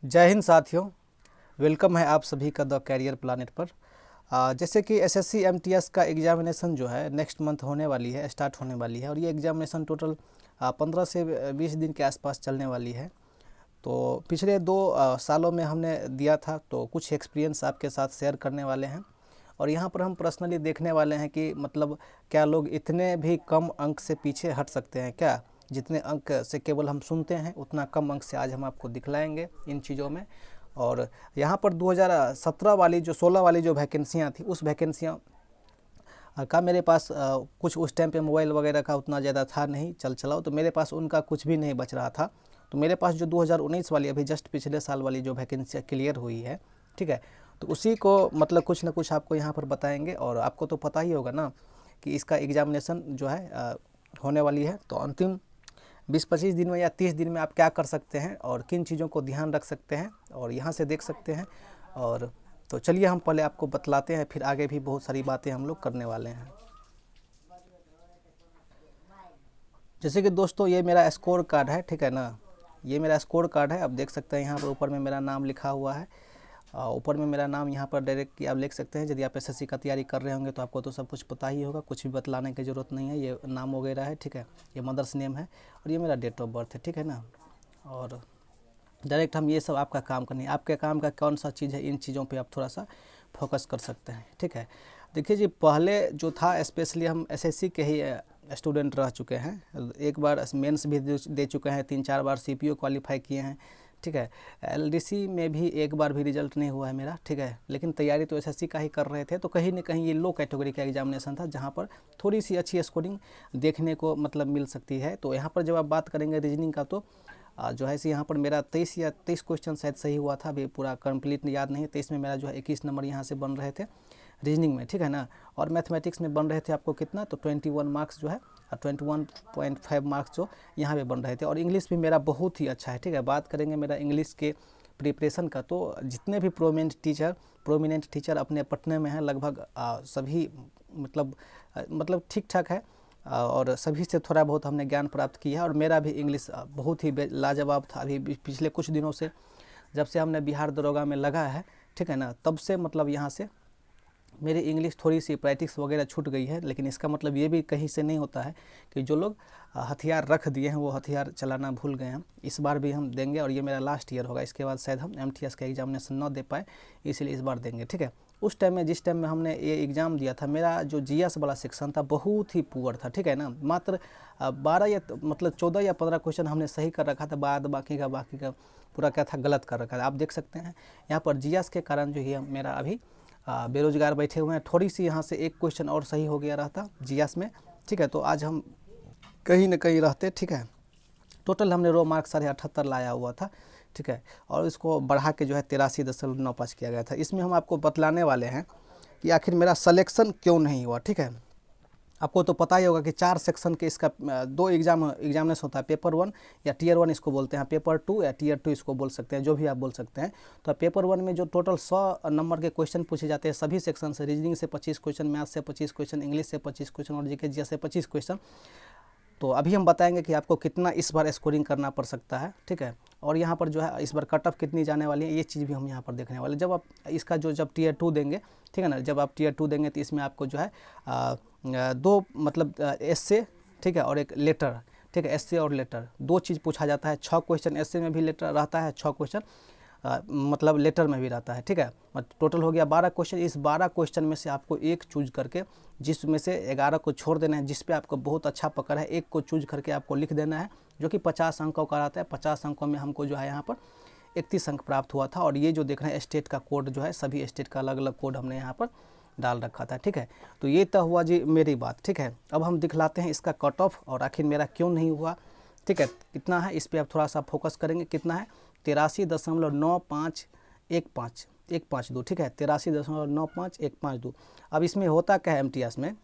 जय हिंद साथियों। वेलकम है आप सभी का द कैरियर प्लानेट पर। जैसे कि एसएससी एमटीएस का एग्जामिनेशन जो है नेक्स्ट मंथ होने वाली है, स्टार्ट होने वाली है और ये एग्जामिनेशन टोटल 15 से 20 दिन के आसपास चलने वाली है। तो पिछले 2 सालों में हमने दिया था, तो कुछ एक्सपीरियंस आपके साथ शेयर करने वाले हैं और यहाँ पर हम पर्सनली देखने वाले हैं कि मतलब क्या लोग इतने भी कम अंक से पीछे हट सकते हैं क्या। जितने अंक से केवल हम सुनते हैं उतना कम अंक से आज हम आपको दिखलाएंगे इन चीज़ों में। और यहाँ पर 2017 वाली जो 16 वाली जो वैकेंसियाँ थी उस वैकेंसियाँ का मेरे पास कुछ उस टाइम पे मोबाइल वगैरह का उतना ज़्यादा था नहीं, चल चलाओ, तो मेरे पास उनका कुछ भी नहीं बच रहा था। तो मेरे पास जो 2019 वाली अभी जस्ट पिछले साल वाली जो वैकेंसियाँ क्लियर हुई है, ठीक है, तो उसी को मतलब कुछ ना कुछ आपको यहाँ पर बताएंगे। और आपको तो पता ही होगा ना कि इसका एग्जामिनेशन जो है होने वाली है, तो अंतिम 20-25 दिन में या 30 दिन में आप क्या कर सकते हैं और किन चीज़ों को ध्यान रख सकते हैं और यहाँ से देख सकते हैं। और तो चलिए हम पहले आपको बतलाते हैं, फिर आगे भी बहुत सारी बातें हम लोग करने वाले हैं। जैसे कि दोस्तों ये मेरा स्कोर कार्ड है, ठीक है ना, ये मेरा स्कोर कार्ड है। आप देख सकते हैं यहाँ पर ऊपर में मेरा नाम लिखा हुआ है। ऊपर में मेरा नाम यहाँ पर डायरेक्ट कि आप लिख सकते हैं। यदि आप एसएससी का तैयारी कर रहे होंगे तो आपको तो सब कुछ पता ही होगा, कुछ भी बतलाने की ज़रूरत नहीं है। ये नाम वगैरह है, ठीक है, ये मदर्स नेम है और ये मेरा डेट ऑफ बर्थ है, ठीक है ना। और डायरेक्ट हम ये सब आपका काम करनी है, आपके काम का कौन सा चीज़ है, इन चीज़ों पे आप थोड़ा सा फोकस कर सकते हैं, ठीक है। देखिए जी, पहले जो था स्पेशली हम एसएससी के ही स्टूडेंट रह चुके हैं। एक बार मेंस भी दे चुके हैं, 3-4 बार सीपीओ क्वालिफाई किए हैं, ठीक है। एलडीसी में भी एक बार भी रिजल्ट नहीं हुआ है मेरा, ठीक है। लेकिन तैयारी तो एसएससी का ही कर रहे थे, तो कहीं ना कहीं ये लो कैटेगरी का एग्जामिनेशन था जहाँ पर थोड़ी सी अच्छी स्कोरिंग देखने को मतलब मिल सकती है। तो यहाँ पर जब आप बात करेंगे रीजनिंग का, तो जो है यहाँ पर मेरा 23 क्वेश्चन शायद सही हुआ था, अभी पूरा कंप्लीट याद नहीं। 23 में मेरा जो है 21 नंबर यहाँ से बन रहे थे रीजनिंग में, ठीक है ना। और मैथमेटिक्स में बन रहे थे आपको कितना, तो 21 मार्क्स जो है, 21.5 मार्क्स जो यहाँ पे बन रहे थे। और इंग्लिश भी मेरा बहुत ही अच्छा है, ठीक है। बात करेंगे मेरा इंग्लिश के प्रिपरेशन का, तो जितने भी प्रोमिनेंट टीचर अपने पटने में हैं लगभग सभी मतलब ठीक ठाक है और सभी से थोड़ा बहुत हमने ज्ञान प्राप्त किया है। और मेरा भी इंग्लिश बहुत ही लाजवाब था। अभी पिछले कुछ दिनों से जब से हमने बिहार दरोगा में लगा है, ठीक है ना, तब से मतलब यहाँ से मेरी इंग्लिश थोड़ी सी प्रैक्टिस वगैरह छूट गई है। लेकिन इसका मतलब ये भी कहीं से नहीं होता है कि जो लोग हथियार रख दिए हैं वो हथियार चलाना भूल गए हैं। इस बार भी हम देंगे और ये मेरा लास्ट ईयर होगा, इसके बाद शायद हम एमटीएस का एग्जामिनेशन न दे पाए, इसीलिए इस बार देंगे, ठीक है। उस टाइम में जिस टाइम में हमने ये एग्ज़ाम दिया था, मेरा जो जीएस वाला सेक्शन था बहुत ही पुअर था, ठीक है ना। मात्र 12 या मतलब 14 या 15 क्वेश्चन हमने सही कर रखा था, बाकी का पूरा क्या था, गलत कर रखा था। आप देख सकते हैं यहाँ पर जीएस के कारण जो है मेरा अभी बेरोजगार बैठे हुए हैं। थोड़ी सी यहाँ से एक क्वेश्चन और सही हो गया रहता जीएस में, ठीक है, तो आज हम कहीं ना कहीं रहते, ठीक है। टोटल हमने रो मार्क्स 78.5 लाया हुआ था, ठीक है, और इसको बढ़ा के जो है 83.95 किया गया था। इसमें हम आपको बतलाने वाले हैं कि आखिर मेरा सिलेक्शन क्यों नहीं हुआ, ठीक है। आपको तो पता ही होगा कि 4 सेक्शन के इसका 2 एग्जामिनेशन होता है, पेपर 1 या टियर 1 इसको बोलते हैं, पेपर 2 या टियर 2 इसको बोल सकते हैं, जो भी आप बोल सकते हैं। तो पेपर 1 में जो टोटल 100 नंबर के क्वेश्चन पूछे जाते हैं सभी सेक्शन से, रीजनिंग से 25 क्वेश्चन, मैथ से 25 क्वेश्चन, इंग्लिश से 25 क्वेश्चन और जीके जीएस से 25 क्वेश्चन। तो अभी हम बताएंगे कि आपको कितना इस बार स्कोरिंग करना पड़ सकता है, ठीक है। और यहाँ पर जो है इस बार कट ऑफ कितनी जाने वाली है, ये चीज़ भी हम यहाँ पर देखने वाले। जब आप इसका जब टियर 2 देंगे, ठीक है ना, जब आप टियर 2 देंगे तो इसमें आपको जो है 2 मतलब एस्से, ठीक है, और एक लेटर, ठीक है। एस्से और लेटर 2 चीज़ पूछा जाता है। 6 क्वेश्चन एस्से में भी लेटर रहता है, 6 क्वेश्चन मतलब लेटर में भी रहता है, ठीक है। टोटल हो गया 12 क्वेश्चन। इस 12 क्वेश्चन में से आपको एक चूज करके, जिसमें से 11 को छोड़ देना है, जिस पे आपको बहुत अच्छा पकड़ है, एक को चूज करके आपको लिख देना है, जो कि 50 अंकों का रहता है। 50 अंकों में हमको जो है यहाँ पर 31 अंक प्राप्त हुआ था। और ये जो देख रहे हैं स्टेट का कोड जो है, सभी स्टेट का अलग अलग कोड हमने यहाँ पर डाल रखा था, ठीक है। तो ये तो हुआ जी मेरी बात, ठीक है। अब हम दिखलाते हैं इसका कट ऑफ और आखिर मेरा क्यों नहीं हुआ, ठीक है, कितना है, इस पर आप थोड़ा सा फोकस करेंगे। कितना है, 83.95152, ठीक है, 83.95152। अब इसमें होता क्या है, एमटीएस में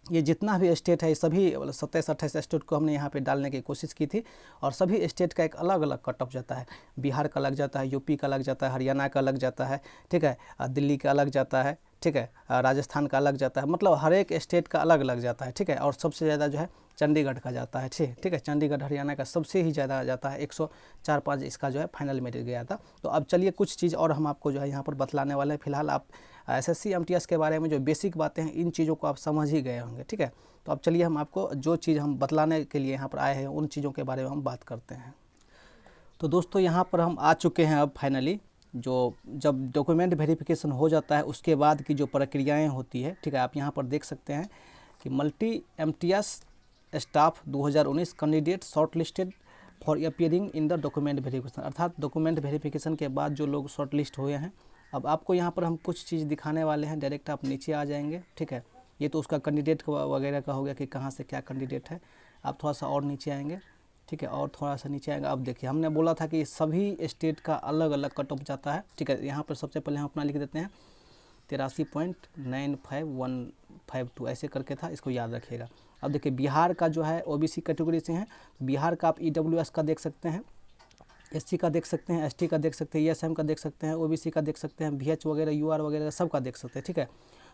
ये जितना भी स्टेट है, सभी 27-28 स्टेट को हमने यहाँ पे डालने की कोशिश की थी। और सभी स्टेट का एक अलग अलग कट ऑफ जाता है। बिहार का लग जाता है, यूपी का लग जाता है, हरियाणा का लग जाता है, ठीक है, दिल्ली का अलग जाता है, ठीक है, राजस्थान का अलग जाता है, मतलब हर एक स्टेट का अलग अलग जाता है, ठीक है। और सबसे ज़्यादा जो है चंडीगढ़ का जाता है। ठीक है, चंडीगढ़ हरियाणा का सबसे ही ज़्यादा जाता है, 104-5 इसका जो है फाइनल मेरिट गया था। तो अब चलिए कुछ चीज़ और हम आपको जो है यहाँ पर बतलाने वाले हैं। फिलहाल आप SSC MTS के बारे में जो बेसिक बातें हैं इन चीज़ों को आप समझ ही गए होंगे। ठीक है, तो अब चलिए हम आपको जो चीज़ हम बतलाने के लिए यहाँ पर आए हैं उन चीज़ों के बारे में हम बात करते हैं। तो दोस्तों यहाँ पर हम आ चुके हैं अब फाइनली, जो जब डॉक्यूमेंट वेरिफिकेशन हो जाता है उसके बाद की जो प्रक्रियाएं होती है। ठीक है, आप यहाँ पर देख सकते हैं कि multi MTS staff 2019 candidate short listed for appearing in the document verification, अर्थात डॉक्यूमेंट वेरिफिकेशन के बाद जो लोग शॉर्ट लिस्ट हुए हैं। अब आपको यहाँ पर हम कुछ चीज़ दिखाने वाले हैं, डायरेक्ट आप नीचे आ जाएंगे। ठीक है, ये तो उसका कैंडिडेट वगैरह का हो गया कि कहाँ से क्या कैंडिडेट है। आप थोड़ा सा और नीचे आएंगे। ठीक है, और थोड़ा सा नीचे आएगा। अब देखिए हमने बोला था कि सभी स्टेट का अलग अलग कट ऑफ जाता है। ठीक है, यहाँ पर सबसे पहले हम अपना लिख देते हैं 83.95152 ऐसे करके था, इसको याद रखिएगा। अब देखिए बिहार का जो है OBC कैटेगरी से हैं, बिहार का आप EWS का देख सकते हैं, SC का देख सकते हैं, ST का देख सकते हैं, ESM का देख सकते हैं, OBC का देख सकते हैं, VH वगैरह UR वगैरह सब का देख सकते हैं। ठीक है,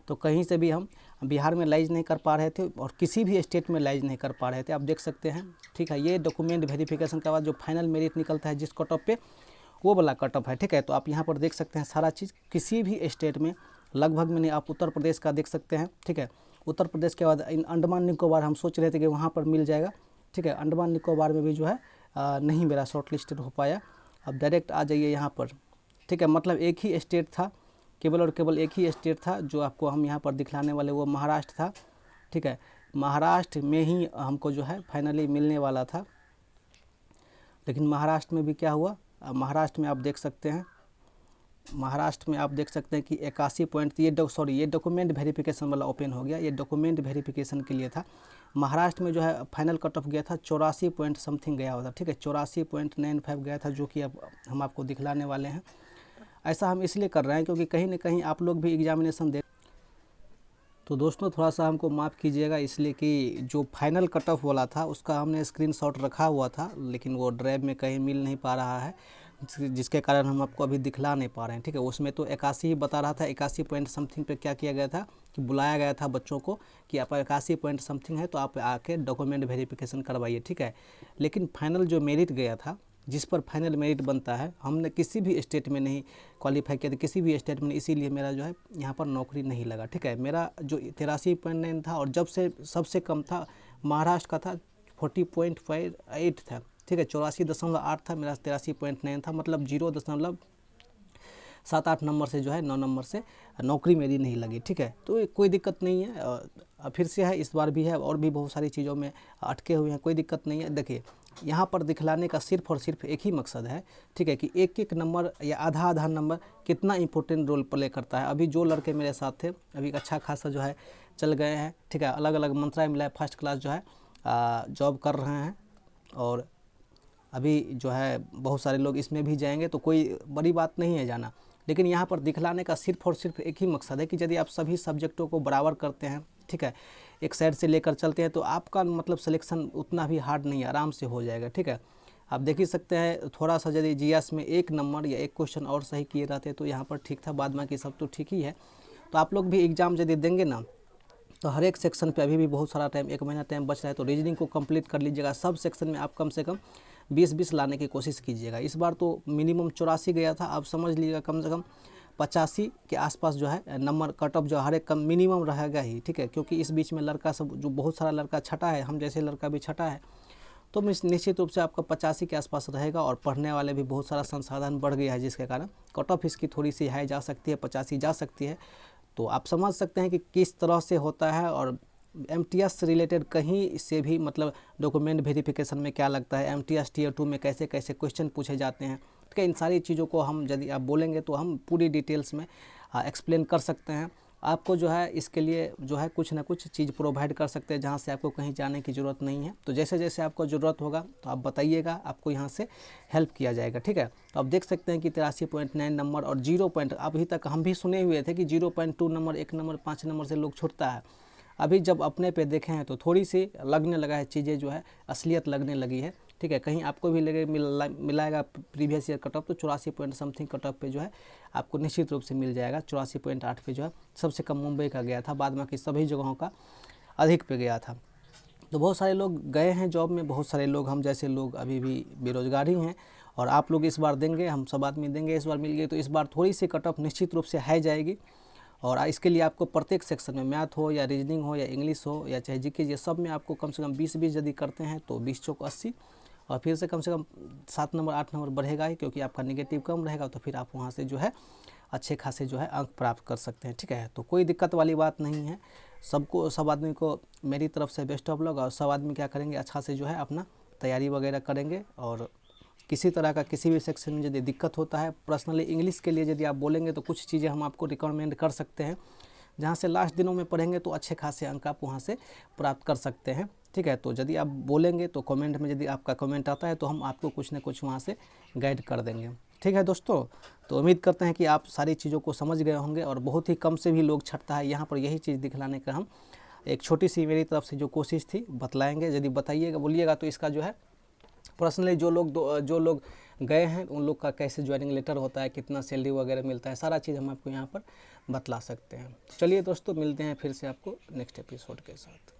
तो कहीं से भी हम बिहार में लाइज नहीं कर पा रहे थे और किसी भी स्टेट में लाइज नहीं कर पा रहे थे, आप देख सकते हैं। ठीक है, ये डॉक्यूमेंट वेरिफिकेशन के बाद जो फाइनल मेरिट निकलता है जिस कट ऑफ पे, वो वाला कट ऑफ है। ठीक है, तो आप यहाँ पर देख सकते हैं सारा चीज़, किसी भी स्टेट में लगभग में नहीं। आप उत्तर प्रदेश का देख सकते हैं। ठीक है, उत्तर प्रदेश के बाद अंडमान निकोबार हम सोच रहे थे कि वहाँ पर मिल जाएगा। ठीक है, अंडमान निकोबार में भी जो है नहीं मेरा शॉर्ट लिस्टेड हो पाया। अब डायरेक्ट आ जाइए यहाँ पर। ठीक है, मतलब एक ही स्टेट था, केवल और केवल एक ही स्टेट था जो आपको हम यहाँ पर दिखलाने वाले, वो महाराष्ट्र था। ठीक है, महाराष्ट्र में ही हमको जो है फाइनली मिलने वाला था, लेकिन महाराष्ट्र में भी क्या हुआ, महाराष्ट्र में आप देख सकते हैं, महाराष्ट्र में आप देख सकते हैं कि 81 पॉइंट, ये डॉक्यूमेंट वेरिफिकेशन वाला ओपन हो गया, ये डॉक्यूमेंट वेरिफिकेशन के लिए था। महाराष्ट्र में जो है फाइनल कट ऑफ गया था 84 पॉइंट समथिंग गया हुआ था। ठीक है, 84.95 गया था, जो कि अब हम आपको दिखलाने वाले हैं। ऐसा हम इसलिए कर रहे हैं क्योंकि कहीं ना कहीं आप लोग भी एग्जामिनेशन दे, तो दोस्तों थोड़ा सा हमको माफ़ कीजिएगा, इसलिए कि जो फाइनल कट ऑफ वाला था उसका हमने स्क्रीनशॉट रखा हुआ था, लेकिन वो ड्राइव में कहीं मिल नहीं पा रहा है, जिसके कारण हम आपको अभी दिखला नहीं पा रहे हैं। ठीक है, उसमें तो 81 ही बता रहा था। 81 पॉइंट समथिंग पे क्या किया गया था कि बुलाया गया था बच्चों को कि आप 81 पॉइंट समथिंग है तो आप आके डॉक्यूमेंट वेरिफिकेशन करवाइए। ठीक है, लेकिन फाइनल जो मेरिट गया था, जिस पर फाइनल मेरिट बनता है, हमने किसी भी स्टेट में नहीं क्वालिफाई किया था, किसी भी स्टेट में, इसीलिए मेरा जो है यहाँ पर नौकरी नहीं लगा। ठीक है, मेरा जो 83.9 था और जब से सबसे कम था महाराष्ट्र का था 40.58 था। ठीक है, 84.8 था, मेरा 83.9 था, मतलब 0.78 नंबर से जो है 9 नंबर से नौकरी मेरी नहीं लगी। ठीक है, तो कोई दिक्कत नहीं है, फिर से है, इस बार भी है, और भी बहुत सारी चीज़ों में अटके हुए हैं, कोई दिक्कत नहीं है। देखिए यहाँ पर दिखलाने का सिर्फ और सिर्फ एक ही मकसद है। ठीक है, कि एक एक नंबर या आधा आधा नंबर कितना इंपॉर्टेंट रोल प्ले करता है। अभी जो लड़के मेरे साथ थे अभी अच्छा खासा जो है चल गए हैं। ठीक है, अलग अलग मंत्रालय मिला है, फर्स्ट क्लास जो है जॉब कर रहे हैं, और अभी जो है बहुत सारे लोग इसमें भी जाएंगे, तो कोई बड़ी बात नहीं है जाना। लेकिन यहाँ पर दिखलाने का सिर्फ और सिर्फ एक ही मकसद है कि यदि आप सभी सब्जेक्टों को बराबर करते हैं, ठीक है, एक साइड से लेकर चलते हैं, तो आपका मतलब सिलेक्शन उतना भी हार्ड नहीं है, आराम से हो जाएगा। ठीक है, आप देख ही सकते हैं, थोड़ा सा यदि GS में एक नंबर या एक क्वेश्चन और सही किए रहते तो यहाँ पर ठीक था, बाद बाकी सब तो ठीक ही है। तो आप लोग भी एग्ज़ाम यदि देंगे ना, तो हर एक सेक्शन पे अभी भी बहुत सारा टाइम, 1 महीना टाइम बच रहा है, तो रीजनिंग को कंप्लीट कर लीजिएगा। सब सेक्शन में आप कम से कम 20-20 लाने की कोशिश कीजिएगा। इस बार तो मिनिमम 84 गया था, आप समझ लीजिएगा कम से कम 85 के आसपास जो है नंबर कट ऑफ जो हर एक कम मिनिमम रहेगा ही। ठीक है, क्योंकि इस बीच में लड़का सब जो बहुत सारा लड़का छटा है, हम जैसे लड़का भी छटा है, तो निश्चित रूप से आपका 85 के आसपास रहेगा, और पढ़ने वाले भी बहुत सारा संसाधन बढ़ गया है, जिसके कारण कट ऑफ इसकी थोड़ी सी हाई जा सकती है, 85 जा सकती है। तो आप समझ सकते हैं कि किस तरह से होता है, और MTS से रिलेटेड कहीं से भी मतलब डॉक्यूमेंट वेरिफिकेशन में क्या लगता है, MTS Tier 2 में कैसे कैसे क्वेश्चन पूछे जाते हैं। ठीक है, इन सारी चीज़ों को हम यदि आप बोलेंगे तो हम पूरी डिटेल्स में एक्सप्लेन कर सकते हैं। आपको जो है इसके लिए जो है कुछ ना कुछ चीज़ प्रोवाइड कर सकते हैं, जहाँ से आपको कहीं जाने की ज़रूरत नहीं है। तो जैसे जैसे आपको ज़रूरत होगा तो आप बताइएगा, आपको यहाँ से हेल्प किया जाएगा। ठीक है, तो आप देख सकते हैं कि 83.9 नंबर और 0 पॉइंट, अभी तक हम भी सुने हुए थे कि 0.2 नंबर, 1 नंबर, 5 नंबर से लोग छूटता है। अभी जब अपने पे देखे हैं तो थोड़ी सी लगने लगा है, चीज़ें जो है असलियत लगने लगी है। ठीक है, कहीं आपको भी लगे मिलाएगा प्रीवियस ईयर कट ऑफ, तो 84 पॉइंट समथिंग कट ऑफ पे जो है आपको निश्चित रूप से मिल जाएगा। 84.8 पे जो है सबसे कम मुंबई का गया था, बाद में कि सभी जगहों का अधिक पे गया था। तो बहुत सारे लोग गए हैं जॉब में, बहुत सारे लोग हम जैसे लोग अभी भी बेरोजगार ही हैं। और आप लोग इस बार देंगे, हम सब आदमी देंगे, इस बार मिल गए तो इस बार थोड़ी सी कट ऑफ निश्चित रूप से हाई जाएगी। और इसके लिए आपको प्रत्येक सेक्शन में, मैथ हो या रीजनिंग हो या इंग्लिश हो या चाहे जीके, ये सब में आपको कम से कम 20-20 यदि करते हैं तो 20 चौक 80, और फिर से कम 7 नंबर 8 नंबर बढ़ेगा ही, क्योंकि आपका नेगेटिव कम रहेगा तो फिर आप वहाँ से जो है अच्छे खासे जो है अंक प्राप्त कर सकते हैं। ठीक है, तो कोई दिक्कत वाली बात नहीं है। सब आदमी को मेरी तरफ से बेस्ट ऑफ लक, और सब आदमी क्या करेंगे, अच्छा से जो है अपना तैयारी वगैरह करेंगे। और किसी तरह का किसी भी सेक्शन में यदि दिक्कत होता है, पर्सनली इंग्लिश के लिए यदि आप बोलेंगे तो कुछ चीज़ें हम आपको रिकमेंड कर सकते हैं, जहाँ से लास्ट दिनों में पढ़ेंगे तो अच्छे खासे अंक आप वहाँ से प्राप्त कर सकते हैं। ठीक है, तो यदि आप बोलेंगे तो कमेंट में यदि आपका कमेंट आता है तो हम आपको कुछ ना कुछ वहाँ से गाइड कर देंगे। ठीक है दोस्तों, तो उम्मीद करते हैं कि आप सारी चीज़ों को समझ गए होंगे, और बहुत ही कम से भी लोग छटता है, यहाँ पर यही चीज़ दिखलाने का हम एक छोटी सी मेरी तरफ से जो कोशिश थी बतलाएंगे। यदि बताइएगा बोलिएगा तो इसका जो है पर्सनली जो लोग गए हैं उन लोग का कैसे ज्वाइनिंग लेटर होता है, कितना सैलरी वगैरह मिलता है, सारा चीज़ हम आपको यहाँ पर बतला सकते हैं। चलिए दोस्तों, मिलते हैं फिर से आपको नेक्स्ट एपिसोड के साथ।